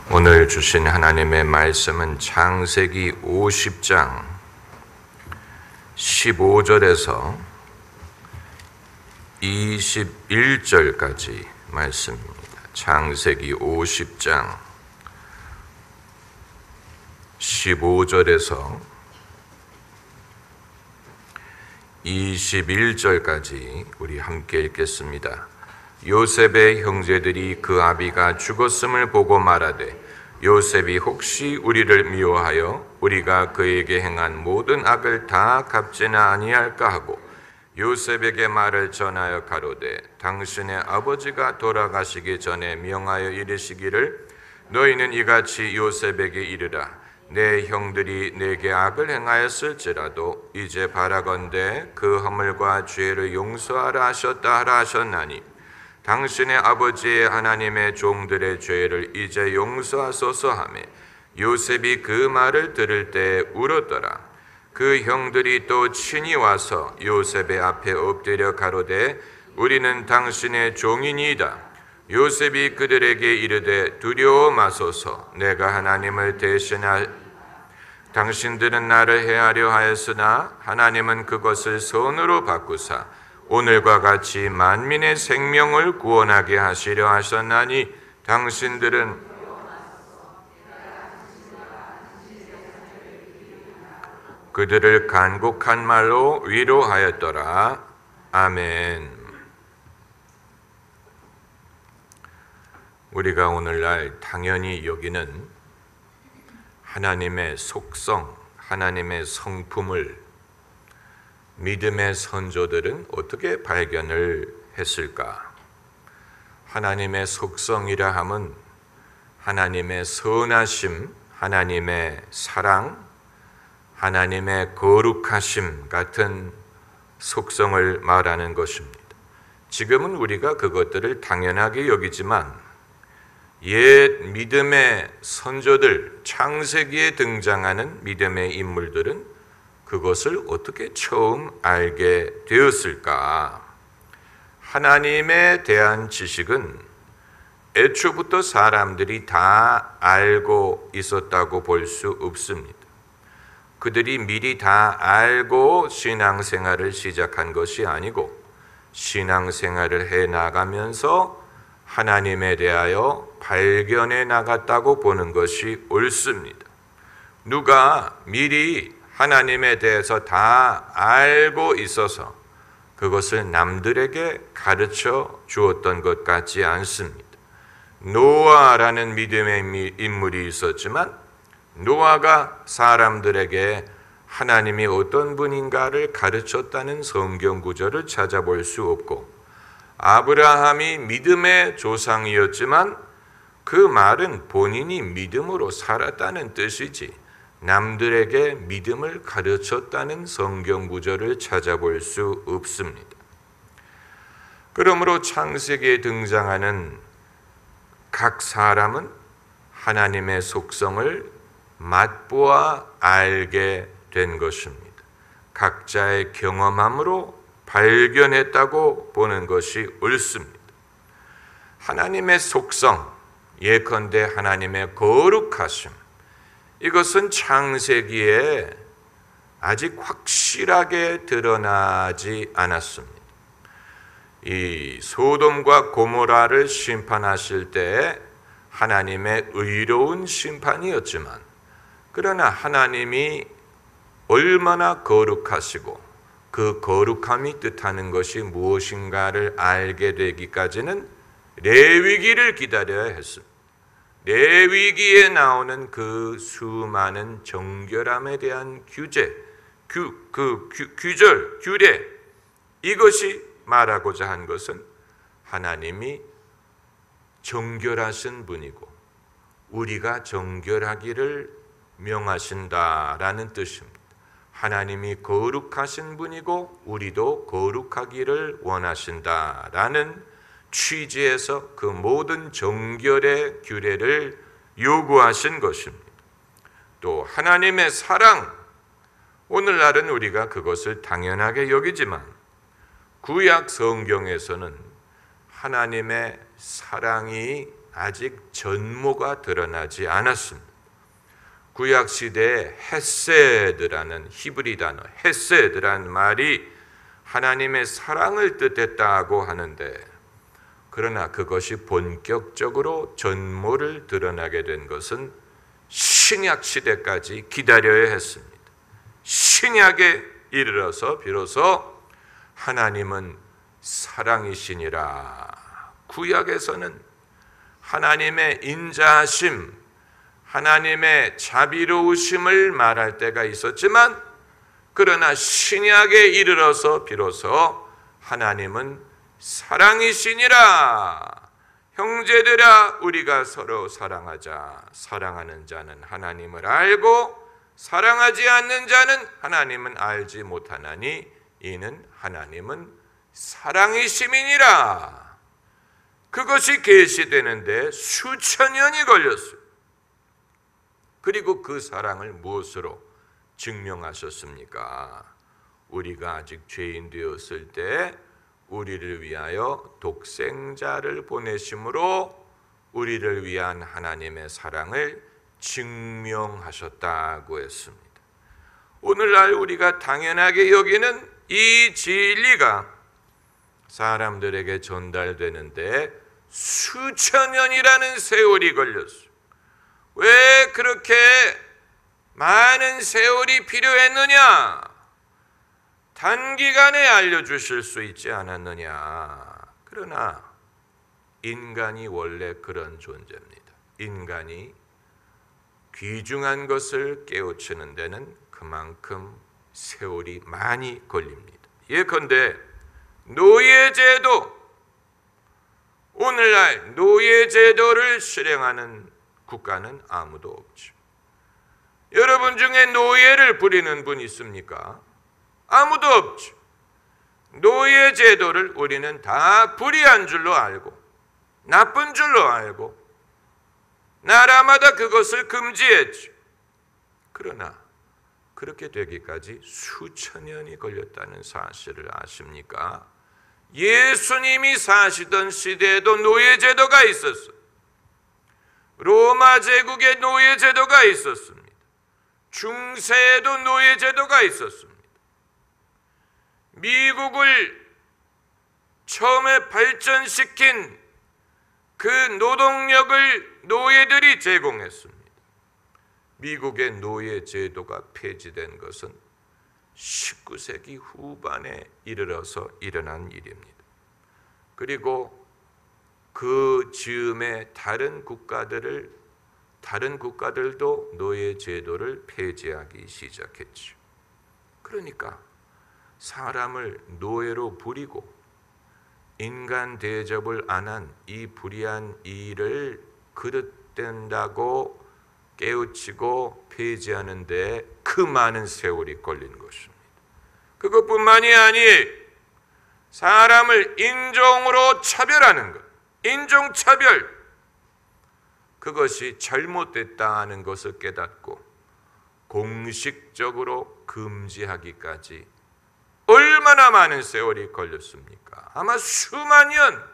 오늘 주신 하나님의 말씀은 창세기 50장 15절에서 21절까지 말씀입니다. 창세기 50장 15절에서 21절까지 우리 함께 읽겠습니다. 요셉의 형제들이 그 아비가 죽었음을 보고 말하되 요셉이 혹시 우리를 미워하여 우리가 그에게 행한 모든 악을 다 갚지나 아니할까 하고 요셉에게 말을 전하여 가로되 당신의 아버지가 돌아가시기 전에 명하여 이르시기를 너희는 이같이 요셉에게 이르라 내 형들이 내게 악을 행하였을지라도 이제 바라건대 그 허물과 죄를 용서하라 하셨다 하라 하셨나니 당신의 아버지의 하나님의 종들의 죄를 이제 용서하소서 하매 요셉이 그 말을 들을 때 울었더라. 그 형들이 또 친히 와서 요셉의 앞에 엎드려 가로되 우리는 당신의 종이니이다. 요셉이 그들에게 이르되 두려워 마소서. 내가 하나님을 대신하 당신들은 나를 해하려 하였으나 하나님은 그것을 선으로 바꾸사 오늘과 같이 만민의 생명을 구원하게 하시려 하셨나니 당신들은 그들을 간곡한 말로 위로하였더라. 아멘. 우리가 오늘날 당연히 여기는 하나님의 속성, 하나님의 성품을 믿음의 선조들은 어떻게 발견을 했을까? 하나님의 속성이라 함은 하나님의 선하심, 하나님의 사랑, 하나님의 거룩하심 같은 속성을 말하는 것입니다. 지금은 우리가 그것들을 당연하게 여기지만 옛 믿음의 선조들, 창세기에 등장하는 믿음의 인물들은 그것을 어떻게 처음 알게 되었을까? 하나님에 대한 지식은 애초부터 사람들이 다 알고 있었다고 볼 수 없습니다. 그들이 미리 다 알고 신앙생활을 시작한 것이 아니고 신앙생활을 해 나가면서 하나님에 대하여 발견해 나갔다고 보는 것이 옳습니다. 누가 미리 하나님에 대해서 다 알고 있어서 그것을 남들에게 가르쳐 주었던 것 같지 않습니다. 노아라는 믿음의 인물이 있었지만 노아가 사람들에게 하나님이 어떤 분인가를 가르쳤다는 성경 구절을 찾아볼 수 없고 아브라함이 믿음의 조상이었지만 그 말은 본인이 믿음으로 살았다는 뜻이지 남들에게 믿음을 가르쳤다는 성경 구절을 찾아볼 수 없습니다. 그러므로 창세기에 등장하는 각 사람은 하나님의 속성을 맛보아 알게 된 것입니다. 각자의 경험함으로 발견했다고 보는 것이 옳습니다. 하나님의 속성, 예컨대 하나님의 거룩하심, 이것은 창세기에 아직 확실하게 드러나지 않았습니다. 이 소돔과 고모라를 심판하실 때 하나님의 의로운 심판이었지만 그러나 하나님이 얼마나 거룩하시고 그 거룩함이 뜻하는 것이 무엇인가를 알게 되기까지는 레위기를 기다려야 했습니다. 레위기에 나오는 그 수많은 정결함에 대한 규제, 규절, 규례, 이것이 말하고자 한 것은 하나님이 정결하신 분이고 우리가 정결하기를 명하신다라는 뜻입니다. 하나님이 거룩하신 분이고 우리도 거룩하기를 원하신다라는 취지에서 그 모든 정결의 규례를 요구하신 것입니다. 또 하나님의 사랑, 오늘날은 우리가 그것을 당연하게 여기지만 구약 성경에서는 하나님의 사랑이 아직 전모가 드러나지 않았습니다. 구약 시대에 헤세드라는 히브리 단어, 헤세드라는 말이 하나님의 사랑을 뜻했다고 하는데, 그러나 그것이 본격적으로 전모를 드러나게 된 것은 신약 시대까지 기다려야 했습니다. 신약에 이르러서 비로소 하나님은 사랑이시니라. 구약에서는 하나님의 인자하심, 하나님의 자비로우심을 말할 때가 있었지만, 그러나 신약에 이르러서 비로소 하나님은 사랑이시니라. 형제들아, 우리가 서로 사랑하자. 사랑하는 자는 하나님을 알고 사랑하지 않는 자는 하나님은 알지 못하나니 이는 하나님은 사랑이심이니라. 그것이 계시되는데 수천 년이 걸렸어요. 그리고 그 사랑을 무엇으로 증명하셨습니까? 우리가 아직 죄인 되었을 때 우리를 위하여 독생자를 보내심으로 우리를 위한 하나님의 사랑을 증명하셨다고 했습니다. 오늘날 우리가 당연하게 여기는 이 진리가 사람들에게 전달되는데 수천 년이라는 세월이 걸렸어요. 왜 그렇게 많은 세월이 필요했느냐? 단기간에 알려주실 수 있지 않았느냐? 그러나 인간이 원래 그런 존재입니다. 인간이 귀중한 것을 깨우치는 데는 그만큼 세월이 많이 걸립니다. 예컨대 노예제도, 오늘날 노예제도를 실행하는 국가는 아무도 없죠. 여러분 중에 노예를 부리는 분 있습니까? 아무도 없죠. 노예제도를 우리는 다 불의한 줄로 알고 나쁜 줄로 알고 나라마다 그것을 금지했죠. 그러나 그렇게 되기까지 수천 년이 걸렸다는 사실을 아십니까? 예수님이 사시던 시대에도 노예제도가 있었어요. 로마 제국에 노예제도가 있었습니다. 중세에도 노예제도가 있었습니다. 미국을 처음에 발전시킨 그 노동력을 노예들이 제공했습니다. 미국의 노예제도가 폐지된 것은 19세기 후반에 이르러서 일어난 일입니다. 그리고 그 즈음에 다른 국가들도 노예제도를 폐지하기 시작했죠. 그러니까 사람을 노예로 부리고 인간 대접을 안 한 이 불의한 일을 그릇된다고 깨우치고 폐지하는데 그 많은 세월이 걸린 것입니다. 그것뿐만이 아니에요. 사람을 인종으로 차별하는 것, 인종차별, 그것이 잘못됐다는 것을 깨닫고 공식적으로 금지하기까지 얼마나 많은 세월이 걸렸습니까? 아마 수만 년,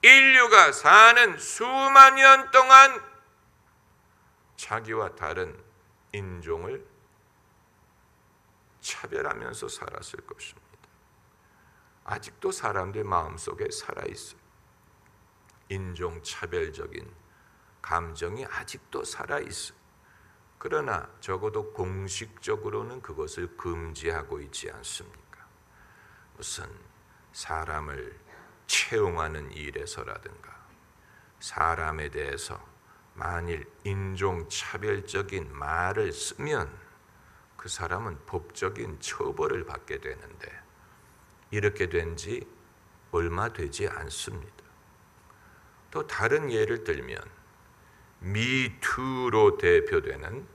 인류가 사는 수만 년 동안 자기와 다른 인종을 차별하면서 살았을 것입니다. 아직도 사람들 마음속에 살아있어요. 인종차별적인 감정이 아직도 살아있어요. 그러나 적어도 공식적으로는 그것을 금지하고 있지 않습니까? 무슨 사람을 채용하는 일에서라든가 사람에 대해서 만일 인종차별적인 말을 쓰면 그 사람은 법적인 처벌을 받게 되는데 이렇게 된 지 얼마 되지 않습니다. 또 다른 예를 들면 미투로 대표되는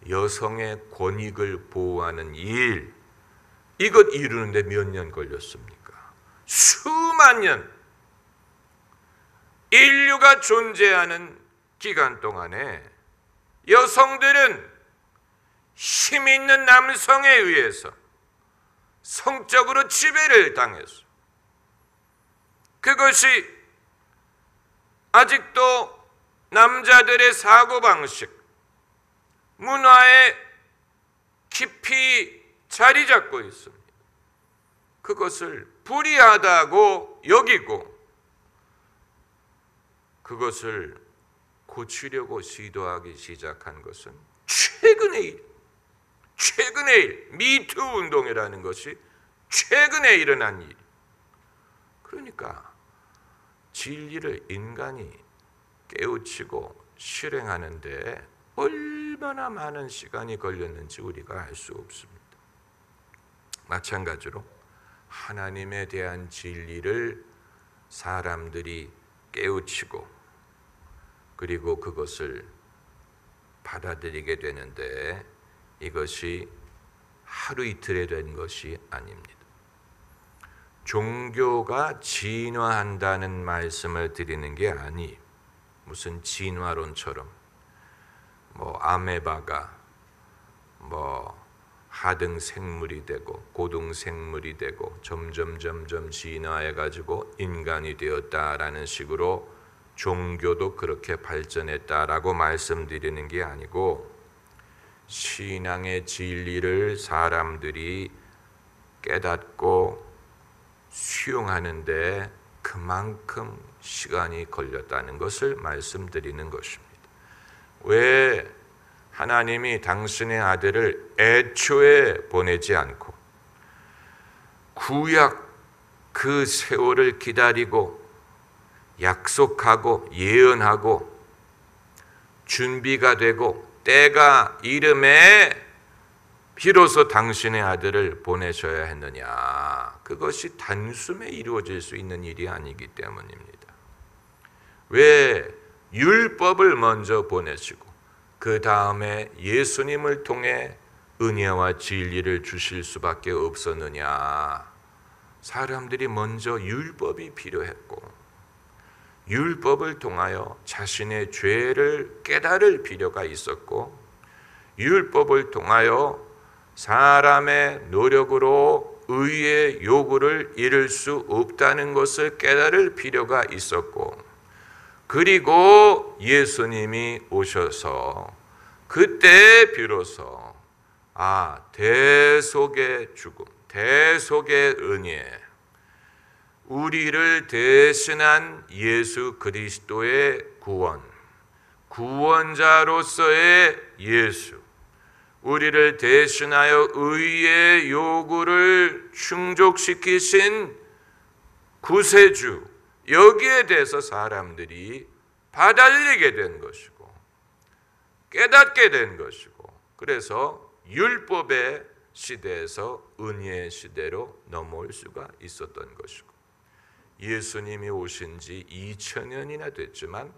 여성의 권익을 보호하는 일, 이것 이루는데 몇 년 걸렸습니까? 수만 년. 인류가 존재하는 기간 동안에 여성들은 힘 있는 남성에 의해서 성적으로 지배를 당했어. 그것이 아직도 남자들의 사고방식, 문화에 깊이 자리 잡고 있습니다. 그것을 불의하다고 여기고 그것을 고치려고 시도하기 시작한 것은 최근의 일, 미투 운동이라는 것이 최근에 일어난 일. 그러니까 진리를 인간이 깨우치고 실행하는데 얼마나 많은 시간이 걸렸는지 우리가 알 수 없습니다. 마찬가지로 하나님에 대한 진리를 사람들이 깨우치고 그리고 그것을 받아들이게 되는데 이것이 하루 이틀에 된 것이 아닙니다. 종교가 진화한다는 말씀을 드리는 게 아니 무슨 진화론처럼 아메바가 하등 생물이 되고 고등 생물이 되고 점점 진화해 가지고 인간이 되었다라는 식으로 종교도 그렇게 발전했다라고 말씀드리는 게 아니고 신앙의 진리를 사람들이 깨닫고 수용하는데 그만큼 시간이 걸렸다는 것을 말씀드리는 것입니다. 왜 하나님이 당신의 아들을 애초에 보내지 않고 구약 그 세월을 기다리고 약속하고 예언하고 준비가 되고 때가 이름에 비로소 당신의 아들을 보내셔야 했느냐? 그것이 단숨에 이루어질 수 있는 일이 아니기 때문입니다. 왜 율법을 먼저 보내시고 그 다음에 예수님을 통해 은혜와 진리를 주실 수밖에 없었느냐? 사람들이 먼저 율법이 필요했고 율법을 통하여 자신의 죄를 깨달을 필요가 있었고 율법을 통하여 사람의 노력으로 의의 요구를 이룰 수 없다는 것을 깨달을 필요가 있었고 그리고 예수님이 오셔서 그때 비로소 대속의 죽음, 대속의 은혜, 우리를 대신한 예수 그리스도의 구원, 구원자로서의 예수, 우리를 대신하여 의의 요구를 충족시키신 구세주, 여기에 대해서 사람들이 받아들이게 된 것이고 깨닫게 된 것이고 그래서 율법의 시대에서 은혜의 시대로 넘어올 수가 있었던 것이고 예수님이 오신 지 2000년이나 됐지만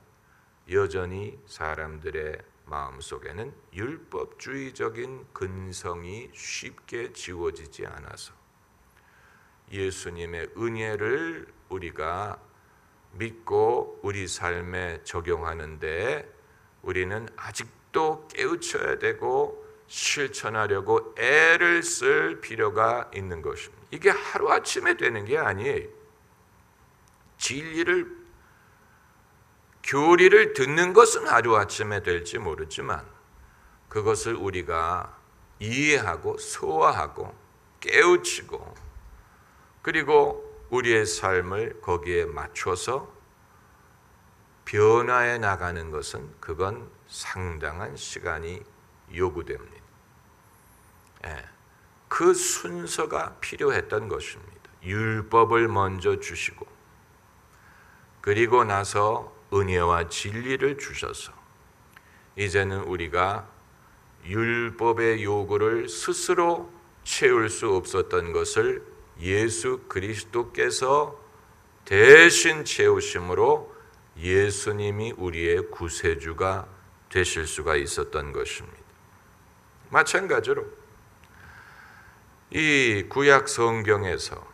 여전히 사람들의 마음속에는 율법주의적인 근성이 쉽게 지워지지 않아서 예수님의 은혜를 우리가 믿고 우리 삶에 적용하는데 우리는 아직도 깨우쳐야 되고 실천하려고 애를 쓸 필요가 있는 것입니다. 이게 하루아침에 되는 게 아니에요. 진리를 교리를 듣는 것은 하루아침에 될지 모르지만 그것을 우리가 이해하고 소화하고 깨우치고 그리고 우리의 삶을 거기에 맞춰서 변화해 나가는 것은 그건 상당한 시간이 요구됩니다. 그 순서가 필요했던 것입니다. 율법을 먼저 주시고 그리고 나서 은혜와 진리를 주셔서 이제는 우리가 율법의 요구를 스스로 채울 수 없었던 것을 예수 그리스도께서 대신 채우심으로 예수님이 우리의 구세주가 되실 수가 있었던 것입니다. 마찬가지로 이 구약 성경에서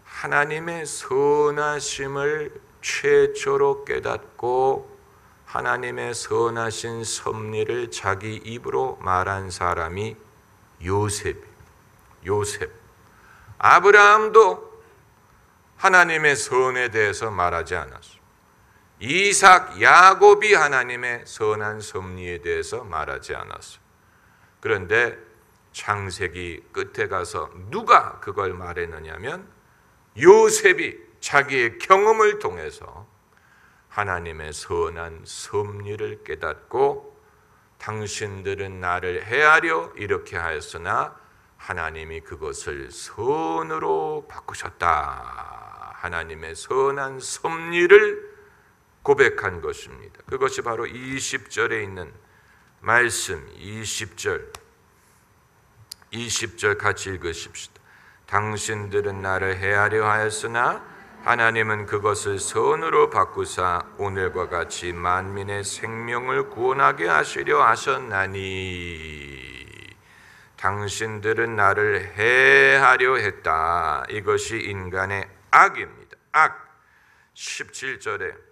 하나님의 선하심을 최초로 깨닫고 하나님의 선하신 섭리를 자기 입으로 말한 사람이 요셉. 아브라함도 하나님의 선에 대해서 말하지 않았어요. 이삭, 야곱이 하나님의 선한 섭리에 대해서 말하지 않았어요. 그런데 창세기 끝에 가서 누가 그걸 말했느냐면 요셉이 자기의 경험을 통해서 하나님의 선한 섭리를 깨닫고 당신들은 나를 해하려 이렇게 하였으나 하나님이 그것을 선으로 바꾸셨다. 하나님의 선한 섭리를 고백한 것입니다. 그것이 바로 20절에 있는 말씀, 20절 같이 읽으십시다. 당신들은 나를 해하려 하였으나 하나님은 그것을 선으로 바꾸사 오늘과 같이 만민의 생명을 구원하게 하시려 하셨나니. 당신들은 나를 해하려 했다. 이것이 인간의 악입니다. 악. 17절에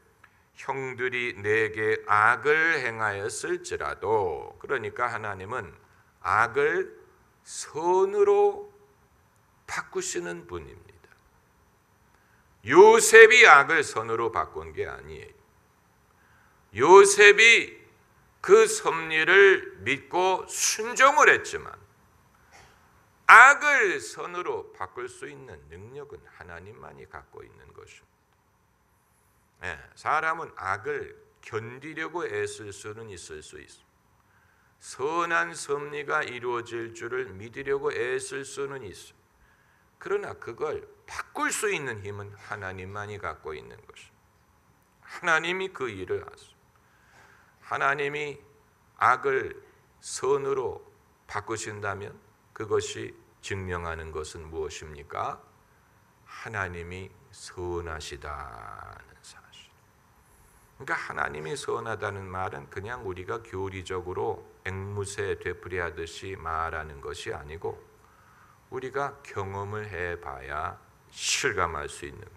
형들이 내게 악을 행하였을지라도, 그러니까 하나님은 악을 선으로 바꾸시는 분입니다. 요셉이 악을 선으로 바꾼 게 아니에요. 요셉이 그 섭리를 믿고 순종을 했지만 악을 선으로 바꿀 수 있는 능력은 하나님만이 갖고 있는 것입니다. 사람은 악을 견디려고 애쓸 수는 있을 수 있습니다. 선한 섭리가 이루어질 줄을 믿으려고 애쓸 수는 있어요. 그러나 그걸 바꿀 수 있는 힘은 하나님만이 갖고 있는 것입니다. 하나님이 그 일을 하세요. 하나님이 악을 선으로 바꾸신다면 그것이 증명하는 것은 무엇입니까? 하나님이 선하시다는 사실. 그러니까 하나님이 선하다는 말은 그냥 우리가 교리적으로 앵무새 되풀이하듯이 말하는 것이 아니고 우리가 경험을 해봐야 실감할 수 있는.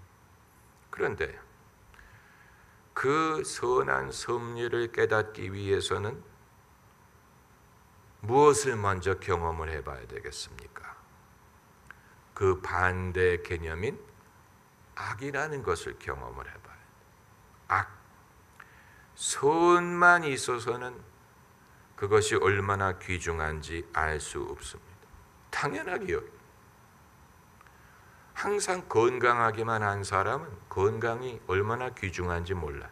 그런데 그 선한 섭리를 깨닫기 위해서는 무엇을 먼저 경험을 해봐야 되겠습니까? 그 반대 개념인 악이라는 것을 경험을 해봐야 돼요. 악. 선만 있어서는 그것이 얼마나 귀중한지 알 수 없습니다. 당연하게 여깁니다. 항상 건강하기만 한 사람은 건강이 얼마나 귀중한지 몰라요.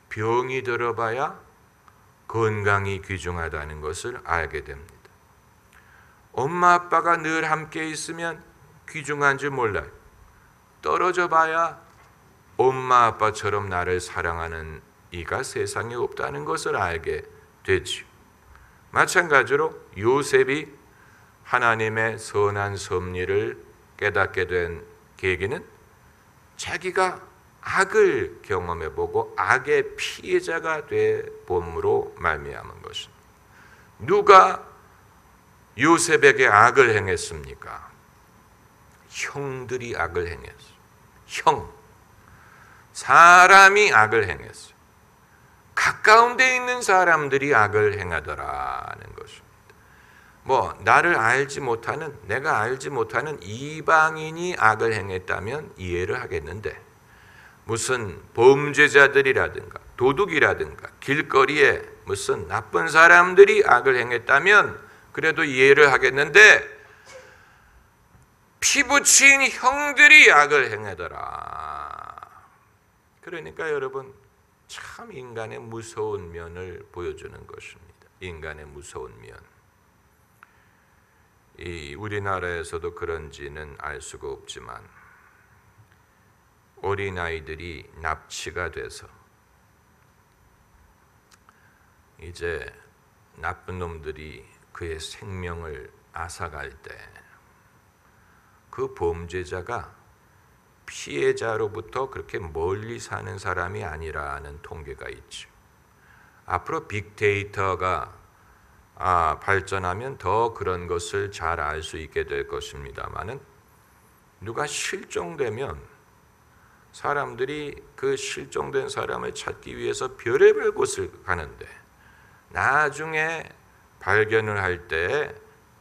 병이 들어봐야 건강이 귀중하다는 것을 알게 됩니다. 엄마 아빠가 늘 함께 있으면 귀중한 줄 몰라요. 떨어져 봐야 엄마 아빠처럼 나를 사랑하는 이가 세상에 없다는 것을 알게 되죠. 마찬가지로 요셉이 하나님의 선한 섭리를 깨닫게 된 계기는 자기가 악을 경험해보고 악의 피해자가 되봄으로 말미암은 것입니다. 누가 요셉에게 악을 행했습니까? 형들이 악을 행했어요. 사람이 악을 행했어요. 가까운 데 있는 사람들이 악을 행하더라는 것입니다. 나를 알지 못하는, 내가 알지 못하는 이방인이 악을 행했다면 이해를 하겠는데 무슨 범죄자들이라든가 도둑이라든가 길거리에 무슨 나쁜 사람들이 악을 행했다면 그래도 이해를 하겠는데 피부친 형들이 악을 행하더라. 그러니까 여러분 참 인간의 무서운 면을 보여주는 것입니다. 인간의 무서운 면. 우리나라에서도 그런지는 알 수가 없지만 어린아이들이 납치가 돼서 이제 나쁜 놈들이 그의 생명을 앗아갈 때 그 범죄자가 피해자로부터 그렇게 멀리 사는 사람이 아니라는 통계가 있죠. 앞으로 빅데이터가 발전하면 더 그런 것을 잘 알 수 있게 될 것입니다만은 누가 실종되면 사람들이 그 실종된 사람을 찾기 위해서 별의별 곳을 가는데 나중에 발견을 할 때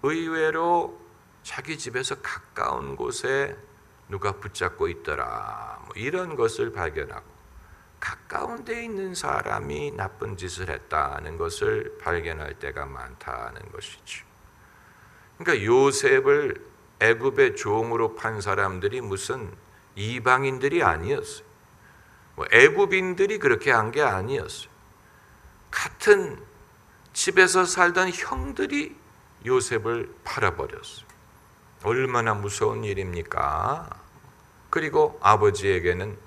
의외로 자기 집에서 가까운 곳에 누가 붙잡고 있더라. 이런 것을 발견하고 가까운 데 있는 사람이 나쁜 짓을 했다는 것을 발견할 때가 많다는 것이죠. 그러니까 요셉을 애굽의 종으로 판 사람들이 무슨 이방인들이 아니었어요. 애굽인들이 그렇게 한 게 아니었어요. 같은 집에서 살던 형들이 요셉을 팔아버렸어요. 얼마나 무서운 일입니까? 그리고 아버지에게는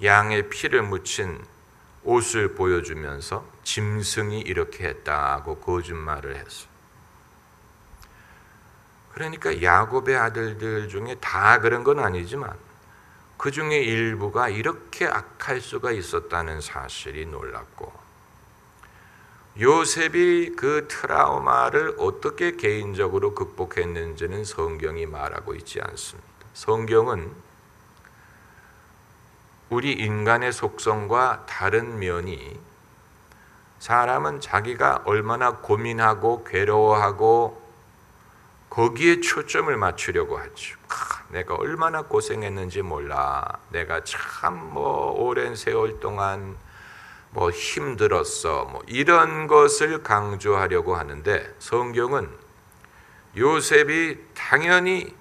양의 피를 묻힌 옷을 보여주면서 짐승이 이렇게 했다고 거짓말을 했어요. 그러니까 야곱의 아들들 중에 다 그런 건 아니지만 그 중에 일부가 이렇게 악할 수가 있었다는 사실이 놀랍고, 요셉이 그 트라우마를 어떻게 개인적으로 극복했는지는 성경이 말하고 있지 않습니다. 성경은 우리 인간의 속성과 다른 면이, 사람은 자기가 얼마나 고민하고 괴로워하고 거기에 초점을 맞추려고 하죠. 내가 얼마나 고생했는지 몰라. 내가 참 오랜 세월 동안 힘들었어. 이런 것을 강조하려고 하는데, 성경은 요셉이 당연히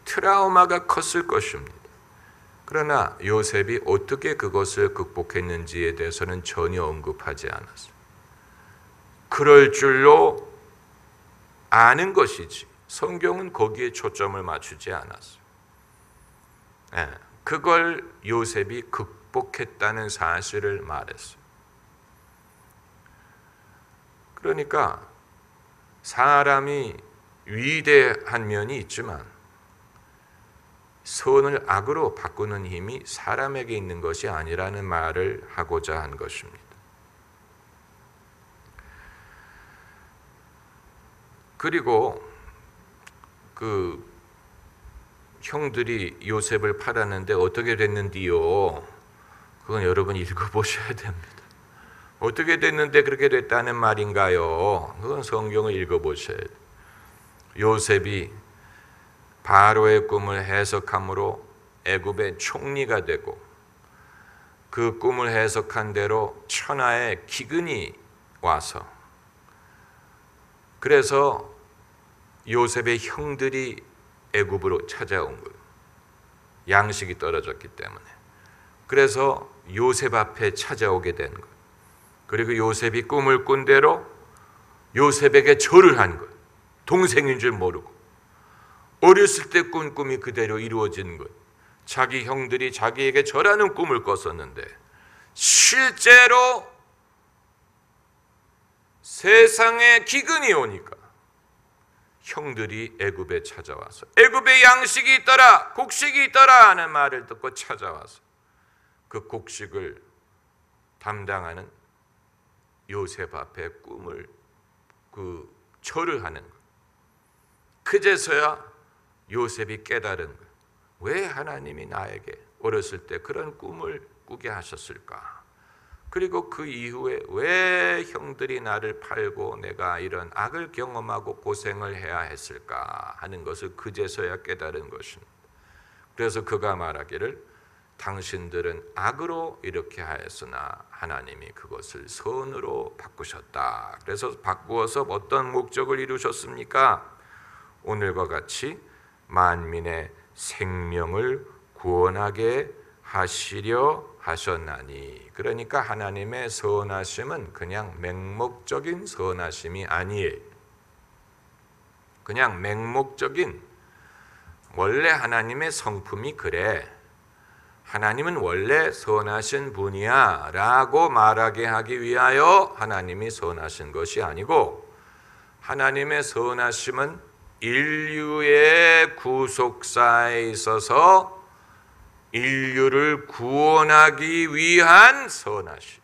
트라우마가 컸을 것입니다. 그러나 요셉이 어떻게 그것을 극복했는지에 대해서는 전혀 언급하지 않았어요. 그럴 줄로 아는 것이지 성경은 거기에 초점을 맞추지 않았어요. 그걸 요셉이 극복했다는 사실을 말했어요. 그러니까 사람이 위대한 면이 있지만 선을 악으로 바꾸는 힘이 사람에게 있는 것이 아니라는 말을 하고자 한 것입니다. 그리고 그 형들이 요셉을 팔았는데 어떻게 됐는지요? 그건 여러분 읽어보셔야 됩니다. 어떻게 됐는데 그렇게 됐다는 말인가요? 그건 성경을 읽어보셔야 돼요. 요셉이 바로의 꿈을 해석함으로 애굽의 총리가 되고, 그 꿈을 해석한 대로 천하의 기근이 와서, 그래서 요셉의 형들이 애굽으로 찾아온 거예요. 양식이 떨어졌기 때문에. 그래서 요셉 앞에 찾아오게 된 거예요. 그리고 요셉이 꿈을 꾼 대로 요셉에게 절을 한 거예요. 동생인 줄 모르고. 어렸을 때 꾼 꿈이 그대로 이루어진 거예요. 자기 형들이 자기에게 절하는 꿈을 꿨었는데 실제로 세상에 기근이 오니까 형들이 애굽에 찾아와서 애굽에 양식이 있더라, 곡식이 있더라 하는 말을 듣고 찾아와서 그 곡식을 담당하는 요셉 앞에 꿈을 절을 하는 거예요. 그제서야 요셉이 깨달은 거예요. 왜 하나님이 나에게 어렸을 때 그런 꿈을 꾸게 하셨을까? 그리고 그 이후에 왜 형들이 나를 팔고 내가 이런 악을 경험하고 고생을 해야 했을까 하는 것을 그제서야 깨달은 것입니다. 그래서 그가 말하기를 당신들은 악으로 이렇게 하였으나 하나님이 그것을 선으로 바꾸셨다. 그래서 바꾸어서 어떤 목적을 이루셨습니까? 오늘과 같이 만민의 생명을 구원하게 하시려 하셨나니. 그러니까 하나님의 선하심은 그냥 맹목적인 선하심이 아니에요. 그냥 맹목적인, 원래 하나님의 성품이 그래, 하나님은 원래 선하신 분이야 라고 말하게 하기 위하여 하나님이 선하신 것이 아니고, 하나님의 선하심은 인류의 구속사에 있어서 인류를 구원하기 위한 선하심,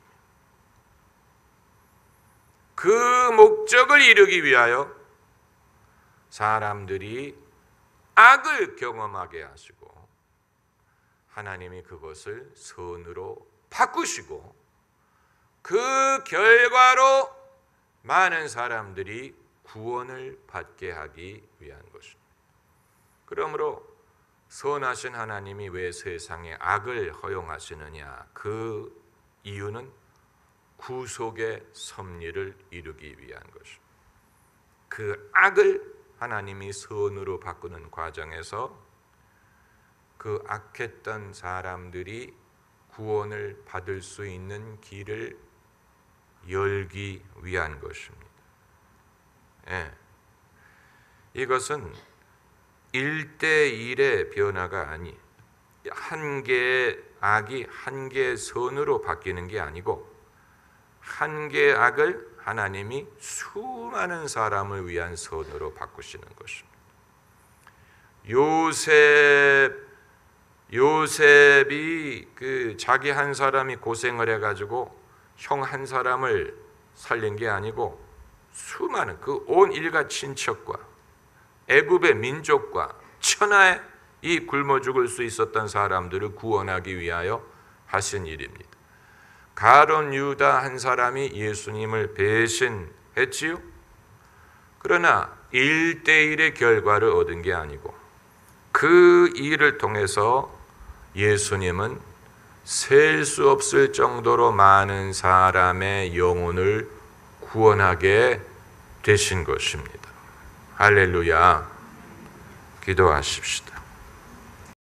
그 목적을 이루기 위하여 사람들이 악을 경험하게 하시고 하나님이 그것을 선으로 바꾸시고 그 결과로 많은 사람들이 구원을 받게 하기 위한 것입니다. 그러므로 선하신 하나님이 왜 세상에 악을 허용하시느냐? 그 이유는 구속의 섭리를 이루기 위한 것입니다. 그 악을 하나님이 선으로 바꾸는 과정에서 그 악했던 사람들이 구원을 받을 수 있는 길을 열기 위한 것입니다. 예. 이것은 1대1의 변화가 아니, 한 개의 악이 한 개의 선으로 바뀌는 게 아니고 한 개의 악을 하나님이 수많은 사람을 위한 선으로 바꾸시는 것입니다. 요셉이 자기 한 사람이 고생을 해가지고 형 한 사람을 살린 게 아니고 수많은 그 온 일가 친척과 애굽의 민족과 천하에 이 굶어 죽을 수 있었던 사람들을 구원하기 위하여 하신 일입니다. 가룟 유다 한 사람이 예수님을 배신했지요. 그러나 1대1의 결과를 얻은 게 아니고 그 일을 통해서 예수님은 셀 수 없을 정도로 많은 사람의 영혼을 구원하게 되신 것입니다. 할렐루야. 기도하십시다.